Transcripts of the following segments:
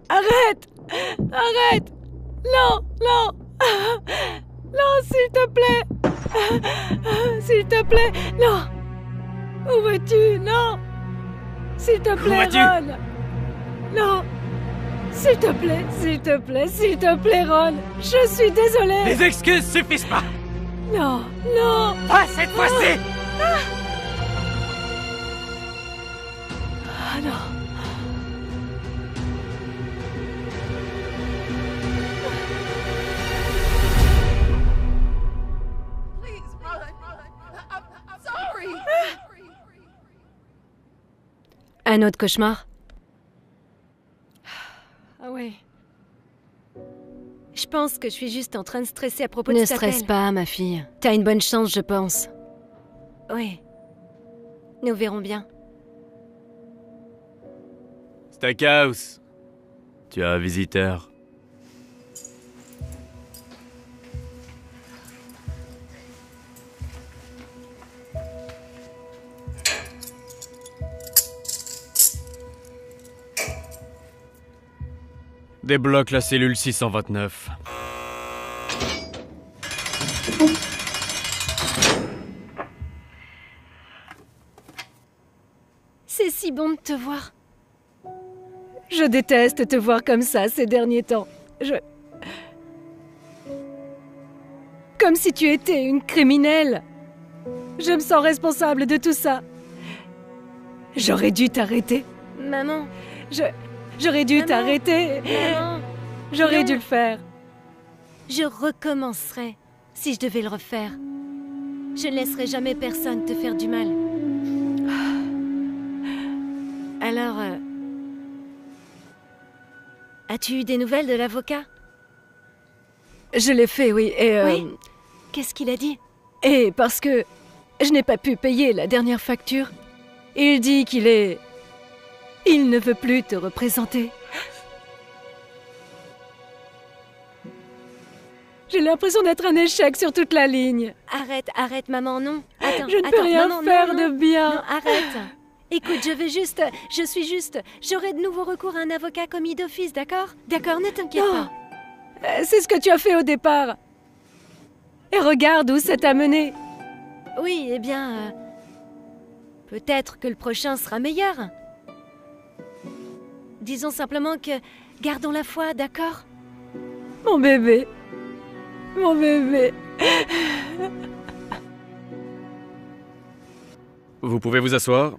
Arrête! Arrête! Non, non! Non, s'il te plaît! S'il te plaît, non! Où vas-tu? Non! S'il te plaît, Ron! Non! S'il te plaît, s'il te plaît, s'il te plaît, Ron! Je suis désolée! Les excuses suffisent pas! Non, non! Pas cette fois-ci! Ah non! Un autre cauchemar? Ah ouais. Je pense que je suis juste en train de stresser à propos de cet appel. Ne stresse pas, ma fille. T'as une bonne chance, je pense. Oui. Nous verrons bien. Stackhouse, tu as un visiteur. Débloque la cellule 629. C'est si bon de te voir. Je déteste te voir comme ça ces derniers temps. Comme si tu étais une criminelle. Je me sens responsable de tout ça. J'aurais dû t'arrêter. Maman, J'aurais dû t'arrêter. J'aurais dû le faire. Je recommencerai si je devais le refaire. Je ne laisserai jamais personne te faire du mal. Alors, as-tu eu des nouvelles de l'avocat? Je l'ai fait, oui. Et oui. Qu'est-ce qu'il a dit? Et parce que je n'ai pas pu payer la dernière facture, il dit qu'il est... Il ne veut plus te représenter. J'ai l'impression d'être un échec sur toute la ligne. Arrête, maman, non. Attends, je ne peux rien faire de bien. Non, arrête. Écoute, j'aurai de nouveau recours à un avocat commis d'office, d'accord? D'accord, ne t'inquiète pas. C'est ce que tu as fait au départ. Et regarde où ça t'a mené. Oui, eh bien... peut-être que le prochain sera meilleur. Disons simplement que... Gardons la foi, d'accord? Mon bébé. Mon bébé. Vous pouvez vous asseoir.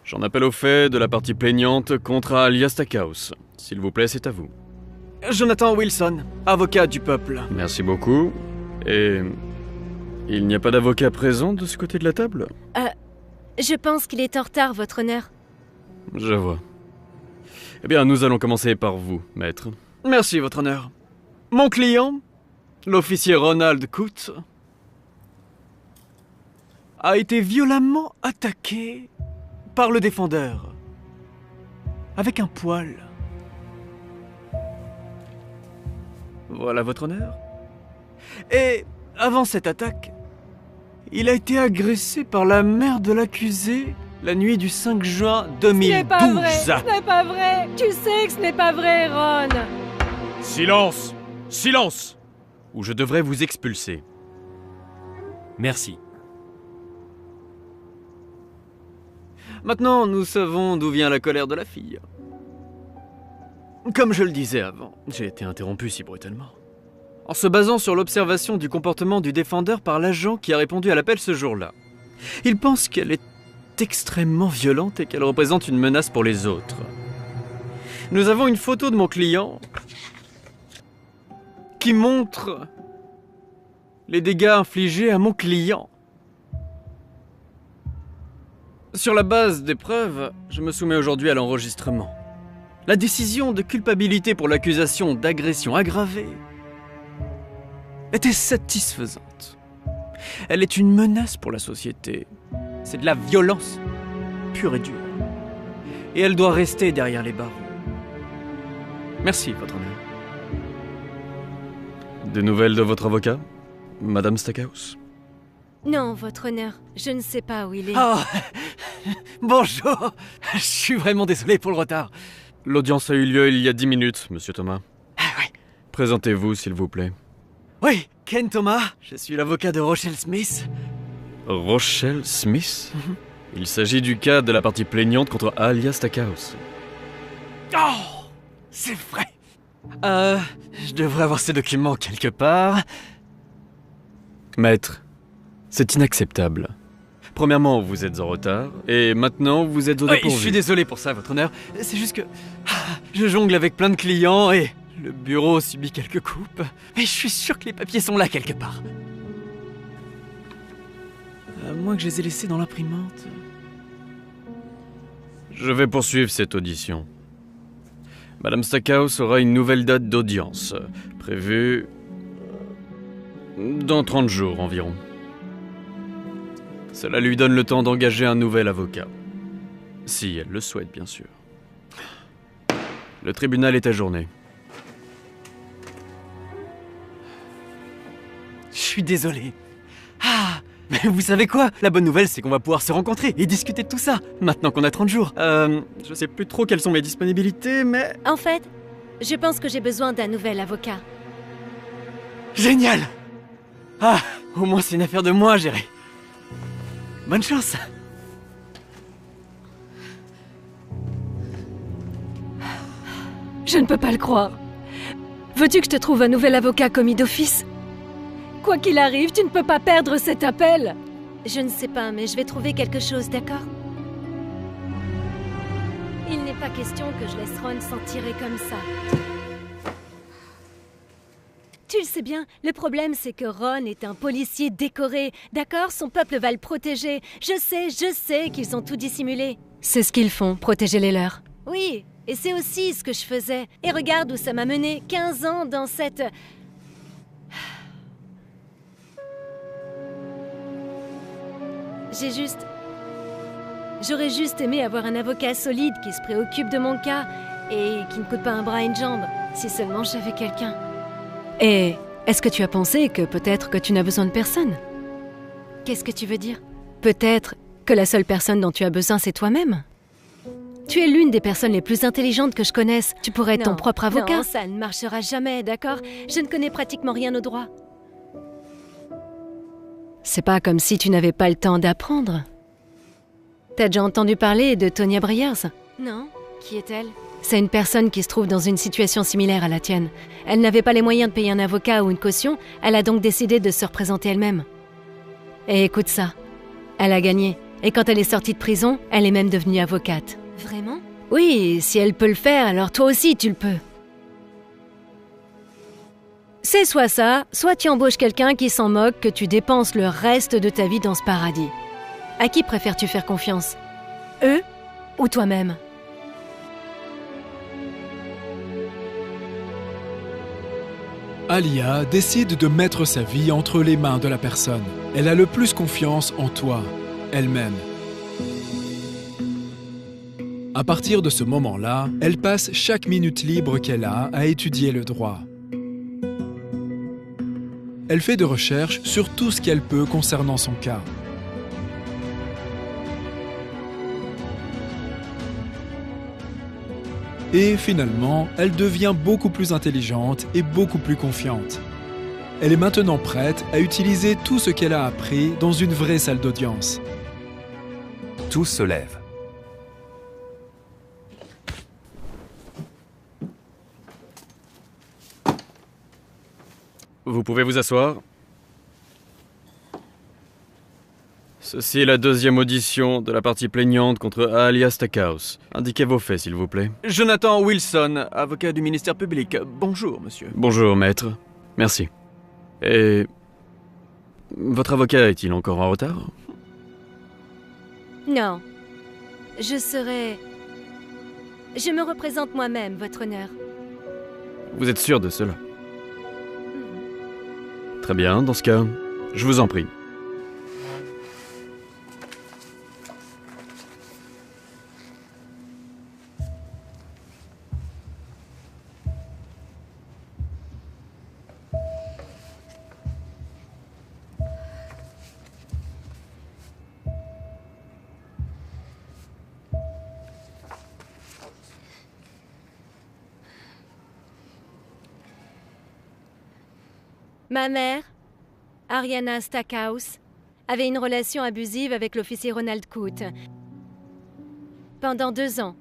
J'en appelle au fait de la partie plaignante contre Alia Stackhouse. S'il vous plaît, c'est à vous. Jonathan Wilson, avocat du peuple. Merci beaucoup. Et... il n'y a pas d'avocat présent de ce côté de la table? Je pense qu'il est en retard, votre honneur. Je vois. Eh bien, nous allons commencer par vous, maître. Merci, votre honneur. Mon client, l'officier Ronald Coote, a été violemment attaqué par le défendeur, avec un poil. Voilà, votre honneur. Et avant cette attaque, il a été agressé par la mère de l'accusé la nuit du 5 juin 2012. Ce n'est pas vrai, ce n'est pas vrai. Tu sais que ce n'est pas vrai, Ron. Silence! Silence! Ou je devrais vous expulser. Merci. Maintenant, nous savons d'où vient la colère de la fille. Comme je le disais avant, j'ai été interrompu si brutalement. En se basant sur l'observation du comportement du défendeur par l'agent qui a répondu à l'appel ce jour-là. Il pense qu'elle est extrêmement violente et qu'elle représente une menace pour les autres. Nous avons une photo de mon client qui montre les dégâts infligés à mon client. Sur la base des preuves, je me soumets aujourd'hui à l'enregistrement. La décision de culpabilité pour l'accusation d'agression aggravée était satisfaisante. Elle est une menace pour la société. C'est de la violence pure et dure. Et elle doit rester derrière les barreaux. Merci, votre honneur. Des nouvelles de votre avocat, Madame Stackhouse? Non, votre honneur, je ne sais pas où il est. Ah, bonjour. Je suis vraiment désolé pour le retard. L'audience a eu lieu il y a 10 minutes, monsieur Thomas. Ah ouais. Présentez-vous, s'il vous plaît. Oui, Ken Thomas, je suis l'avocat de Rochelle Smith. Rochelle Smith. Il s'agit du cas de la partie plaignante contre Alia Stackhouse. Oh, c'est vrai. Je devrais avoir ces documents quelque part. Maître, c'est inacceptable. Premièrement, vous êtes en retard, et maintenant, vous êtes au Oui, dépourvu. je suis désolé pour ça, votre honneur. C'est juste que je jongle avec plein de clients et le bureau subit quelques coupes. Mais je suis sûr que les papiers sont là quelque part. À moins que je les ai laissés dans l'imprimante. Je vais poursuivre cette audition. Madame Stackhouse aura une nouvelle date d'audience, prévue dans 30 jours environ. Cela lui donne le temps d'engager un nouvel avocat. Si elle le souhaite, bien sûr. Le tribunal est ajourné. Je suis désolé. Ah, mais vous savez quoi? La bonne nouvelle, c'est qu'on va pouvoir se rencontrer et discuter de tout ça, maintenant qu'on a 30 jours. Je sais plus trop quelles sont mes disponibilités, mais... En fait, je pense que j'ai besoin d'un nouvel avocat. Génial! Ah, au moins c'est une affaire de moi à gérer. Bonne chance! Je ne peux pas le croire. Veux-tu que je te trouve un nouvel avocat commis d'office? Quoi qu'il arrive, tu ne peux pas perdre cet appel. Je ne sais pas, mais je vais trouver quelque chose, d'accord? Il n'est pas question que je laisse Ron s'en tirer comme ça. Tu le sais bien, le problème c'est que Ron est un policier décoré, d'accord? Son peuple va le protéger. Je sais qu'ils ont tout dissimulé. C'est ce qu'ils font, protéger les leurs. Oui, et c'est aussi ce que je faisais. Et regarde où ça m'a mené, 15 ans dans cette... J'aurais juste aimé avoir un avocat solide qui se préoccupe de mon cas et qui ne coûte pas un bras et une jambe, si seulement j'avais quelqu'un. Et est-ce que tu as pensé que peut-être que tu n'as besoin de personne? Qu'est-ce que tu veux dire? Peut-être que la seule personne dont tu as besoin, c'est toi-même? Tu es l'une des personnes les plus intelligentes que je connaisse. Tu pourrais être ton propre avocat. Non, ça ne marchera jamais, d'accord? Je ne connais pratiquement rien au droit. C'est pas comme si tu n'avais pas le temps d'apprendre. T'as déjà entendu parler de Tonya Briers? Non. Qui est-elle? C'est une personne qui se trouve dans une situation similaire à la tienne. Elle n'avait pas les moyens de payer un avocat ou une caution, elle a donc décidé de se représenter elle-même. Et écoute ça, elle a gagné. Et quand elle est sortie de prison, elle est même devenue avocate. Vraiment? Oui, si elle peut le faire, alors toi aussi tu le peux. C'est soit ça, soit tu embauches quelqu'un qui s'en moque que tu dépenses le reste de ta vie dans ce paradis. À qui préfères-tu faire confiance? Eux ou toi-même? Alia décide de mettre sa vie entre les mains de la personne. Elle a le plus confiance en toi, elle-même. À partir de ce moment-là, elle passe chaque minute libre qu'elle a à étudier le droit. Elle fait des recherches sur tout ce qu'elle peut concernant son cas. Et finalement, elle devient beaucoup plus intelligente et beaucoup plus confiante. Elle est maintenant prête à utiliser tout ce qu'elle a appris dans une vraie salle d'audience. Tous se lèvent. Vous pouvez vous asseoir. Ceci est la deuxième audition de la partie plaignante contre Alia Stackhouse. Indiquez vos faits, s'il vous plaît. Jonathan Wilson, avocat du ministère public. Bonjour, monsieur. Bonjour, maître. Merci. Et... votre avocat est-il encore en retard? Non. Je me représente moi-même, votre honneur. Vous êtes sûr de cela? Très bien, dans ce cas, je vous en prie. Ma mère, Ariana Stackhouse, avait une relation abusive avec l'officier Ronald Coote. Pendant 2 ans,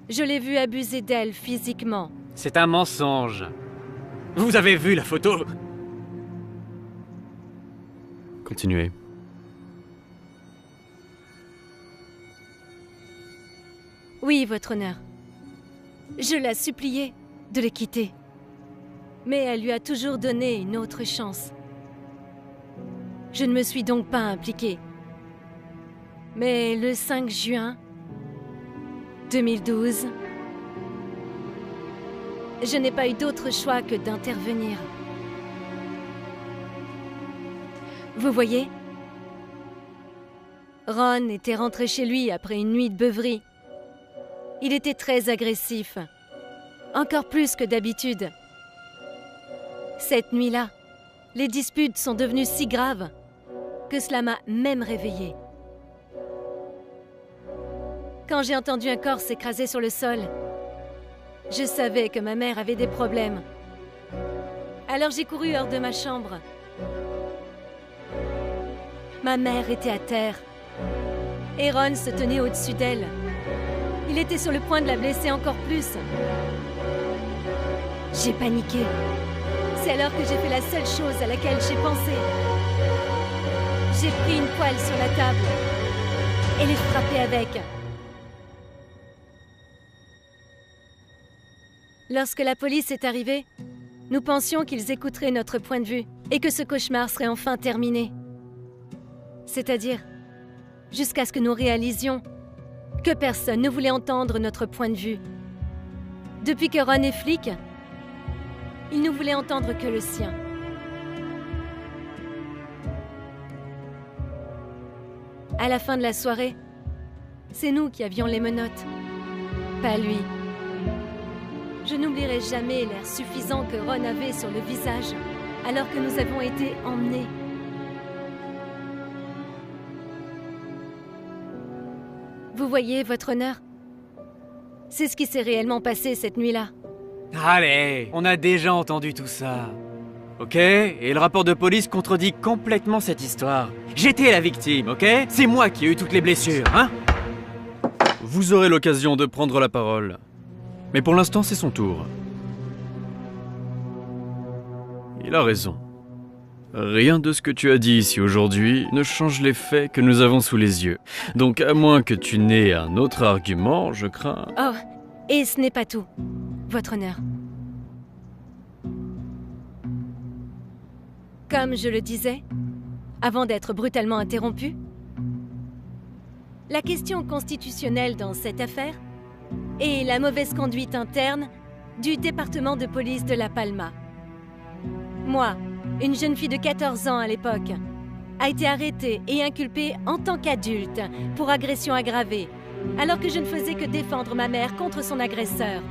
je l'ai vu abuser d'elle physiquement. C'est un mensonge. Vous avez vu la photo? Continuez. Oui, votre honneur. Je l'ai suppliée de le quitter. Mais elle lui a toujours donné une autre chance. Je ne me suis donc pas impliquée. Mais le 5 juin 2012, je n'ai pas eu d'autre choix que d'intervenir. Vous voyez, Ron était rentré chez lui après une nuit de beuverie. Il était très agressif, encore plus que d'habitude. Cette nuit-là, les disputes sont devenues si graves que cela m'a même réveillée. Quand j'ai entendu un corps s'écraser sur le sol, je savais que ma mère avait des problèmes. Alors j'ai couru hors de ma chambre. Ma mère était à terre. Et Ron se tenait au-dessus d'elle. Il était sur le point de la blesser encore plus. J'ai paniqué. C'est alors que j'ai fait la seule chose à laquelle j'ai pensé. J'ai pris une poêle sur la table et l'ai frappé avec. Lorsque la police est arrivée, nous pensions qu'ils écouteraient notre point de vue et que ce cauchemar serait enfin terminé. C'est-à-dire, jusqu'à ce que nous réalisions que personne ne voulait entendre notre point de vue. Depuis que Ron est flic, il ne voulait entendre que le sien. À la fin de la soirée, c'est nous qui avions les menottes, pas lui. Je n'oublierai jamais l'air suffisant que Ron avait sur le visage, alors que nous avons été emmenés. Vous voyez, votre honneur, c'est ce qui s'est réellement passé cette nuit-là. Allez, on a déjà entendu tout ça. Ok? Et le rapport de police contredit complètement cette histoire. J'étais la victime, ok? C'est moi qui ai eu toutes les blessures, hein? Vous aurez l'occasion de prendre la parole. Mais pour l'instant, c'est son tour. Il a raison. Rien de ce que tu as dit ici aujourd'hui ne change les faits que nous avons sous les yeux. Donc, à moins que tu n'aies un autre argument, je crains... Oh, et ce n'est pas tout, votre honneur. Comme je le disais, avant d'être brutalement interrompu, la question constitutionnelle dans cette affaire est la mauvaise conduite interne du département de police de La Palma. Moi, une jeune fille de 14 ans à l'époque, a été arrêtée et inculpée en tant qu'adulte pour agression aggravée, alors que je ne faisais que défendre ma mère contre son agresseur.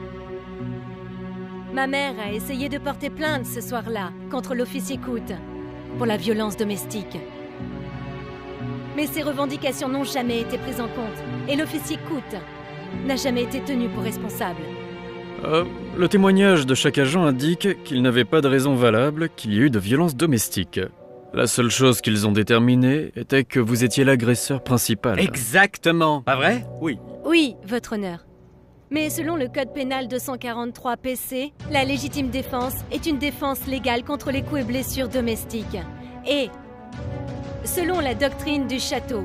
Ma mère a essayé de porter plainte ce soir-là contre l'officier Coote pour la violence domestique. Mais ses revendications n'ont jamais été prises en compte et l'officier Coote n'a jamais été tenu pour responsable. Le témoignage de chaque agent indique qu'il n'avait pas de raison valable qu'il y ait eu de violences domestiques. La seule chose qu'ils ont déterminée était que vous étiez l'agresseur principal. Exactement, pas vrai? Oui. Oui, votre honneur. Mais selon le code pénal 243 PC, la légitime défense est une défense légale contre les coups et blessures domestiques. Et, selon la doctrine du château,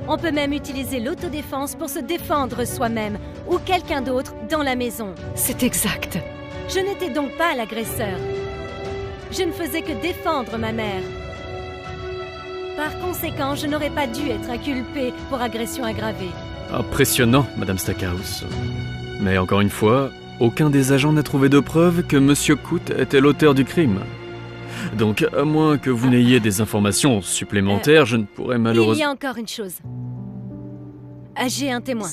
on peut même utiliser l'autodéfense pour se défendre soi-même ou quelqu'un d'autre dans la maison. C'est exact. Je n'étais donc pas l'agresseur. Je ne faisais que défendre ma mère. Par conséquent, je n'aurais pas dû être inculpée pour agression aggravée. Impressionnant, Madame Stackhouse. Mais encore une fois, aucun des agents n'a trouvé de preuve que Monsieur Coote était l'auteur du crime. Donc, à moins que vous n'ayez des informations supplémentaires, je ne pourrais malheureusement... Il y a encore une chose. J'ai un témoin.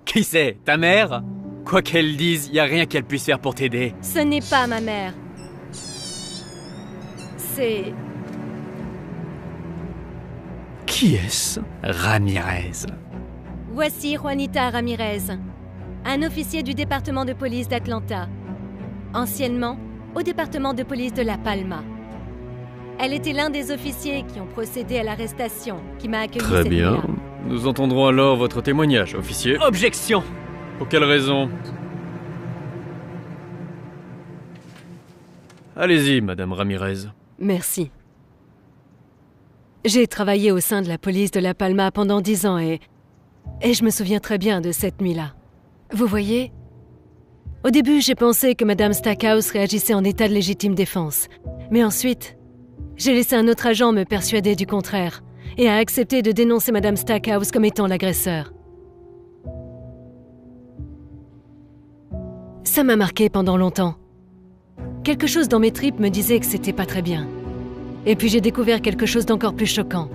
Qui c'est? Ta mère? Quoi qu'elle dise, y a rien qu'elle puisse faire pour t'aider. Ce n'est pas ma mère. C'est... Qui est-ce? Ramirez. Voici Juanita Ramirez, un officier du département de police d'Atlanta. Anciennement, au département de police de La Palma. Elle était l'un des officiers qui ont procédé à l'arrestation, qui m'a accueilli Très cette bien. nuit-là. Nous entendrons alors votre témoignage, officier. Objection! Pour quelle raison? Allez-y, Madame Ramirez. Merci. J'ai travaillé au sein de la police de La Palma pendant 10 ans et je me souviens très bien de cette nuit-là. Vous voyez, au début, j'ai pensé que Madame Stackhouse réagissait en état de légitime défense. Mais ensuite, j'ai laissé un autre agent me persuader du contraire et a accepté de dénoncer Madame Stackhouse comme étant l'agresseur. Ça m'a marqué pendant longtemps. Quelque chose dans mes tripes me disait que c'était pas très bien. Et puis j'ai découvert quelque chose d'encore plus choquant.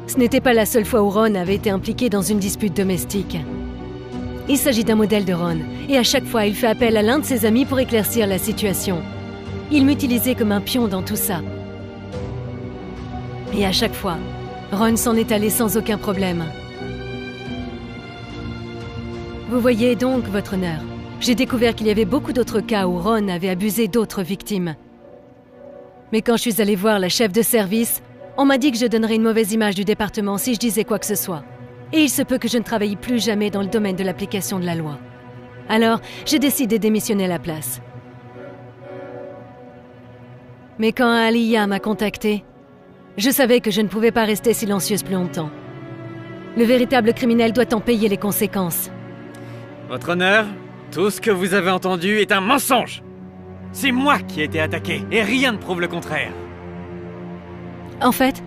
Ce n'était pas la seule fois où Ron avait été impliqué dans une dispute domestique. Il s'agit d'un modèle de Ron, et à chaque fois il fait appel à l'un de ses amis pour éclaircir la situation. Il m'utilisait comme un pion dans tout ça. Et à chaque fois, Ron s'en est allé sans aucun problème. Vous voyez donc, votre honneur, j'ai découvert qu'il y avait beaucoup d'autres cas où Ron avait abusé d'autres victimes. Mais quand je suis allée voir la chef de service, on m'a dit que je donnerais une mauvaise image du département si je disais quoi que ce soit. Et il se peut que je ne travaille plus jamais dans le domaine de l'application de la loi. Alors, j'ai décidé de démissionner à la place. Mais quand Aliyah m'a contactée, je savais que je ne pouvais pas rester silencieuse plus longtemps. Le véritable criminel doit en payer les conséquences. Votre honneur, tout ce que vous avez entendu est un mensonge. C'est moi qui ai été attaqué, et rien ne prouve le contraire. En fait,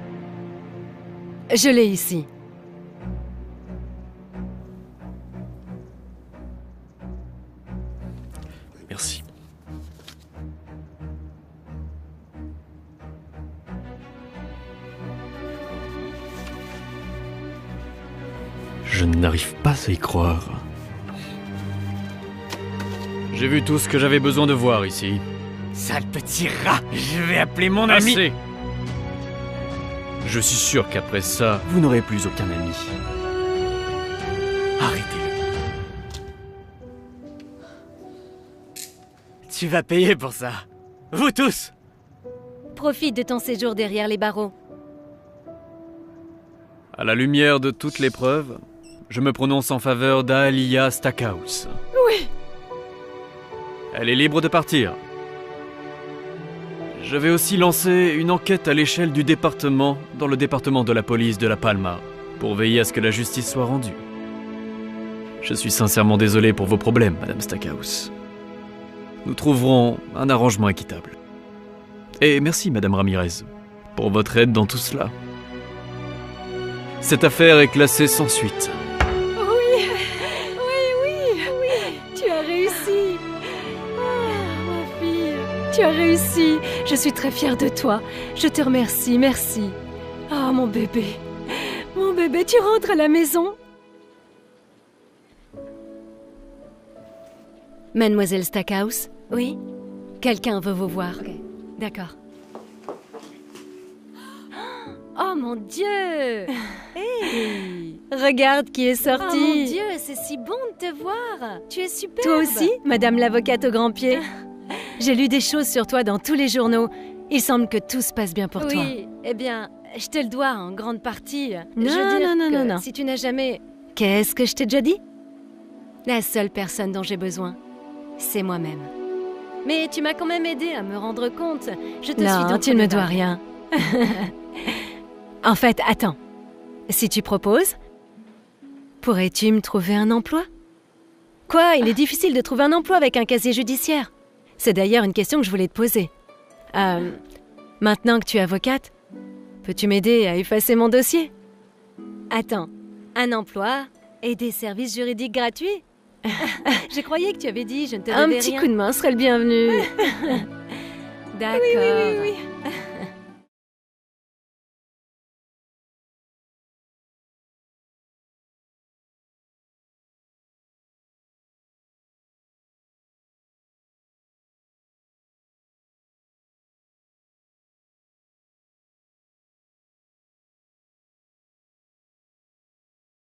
je l'ai ici. Merci. Je n'arrive pas à y croire. J'ai vu tout ce que j'avais besoin de voir ici. Sale petit rat, je vais appeler mon ami. Assez. Je suis sûr qu'après ça, vous n'aurez plus aucun ami. Arrêtez-le. Tu vas payer pour ça. Vous tous. Profite de ton séjour derrière les barreaux. À la lumière de toutes les preuves, je me prononce en faveur d'Aliyah Stackhouse. Oui. Elle est libre de partir. Je vais aussi lancer une enquête à l'échelle du département, dans le département de la police de La Palma, pour veiller à ce que la justice soit rendue. Je suis sincèrement désolé pour vos problèmes, Madame Stackhouse. Nous trouverons un arrangement équitable. Et merci, Madame Ramirez, pour votre aide dans tout cela. Cette affaire est classée sans suite. Oui, tu as réussi. Ah, ma fille, tu as réussi. Je suis très fière de toi. Je te remercie, merci. Ah, mon bébé, tu rentres à la maison. Mademoiselle Stackhouse, oui? Quelqu'un veut vous voir. Okay. D'accord. Oh mon Dieu! Hey! Regarde qui est sorti! Oh mon Dieu, c'est si bon de te voir! Tu es superbe! Toi aussi, Madame l'avocate au grand pied? J'ai lu des choses sur toi dans tous les journaux. Il semble que tout se passe bien pour toi. Oui, eh bien, je te le dois en grande partie. Non. Si tu n'as jamais... Qu'est-ce que je t'ai déjà dit? La seule personne dont j'ai besoin, c'est moi-même. Mais tu m'as quand même aidé à me rendre compte. Je te suis donc... Non, tu ne me dois rien. En fait, attends. Si tu proposes, pourrais-tu me trouver un emploi? Quoi? Il est difficile de trouver un emploi avec un casier judiciaire. C'est d'ailleurs une question que je voulais te poser. Maintenant que tu es avocate, peux-tu m'aider à effacer mon dossier? Attends, un emploi et des services juridiques gratuits? Je croyais que tu avais dit je ne te devais rien. Un petit coup de main serait le bienvenu. D'accord. Oui.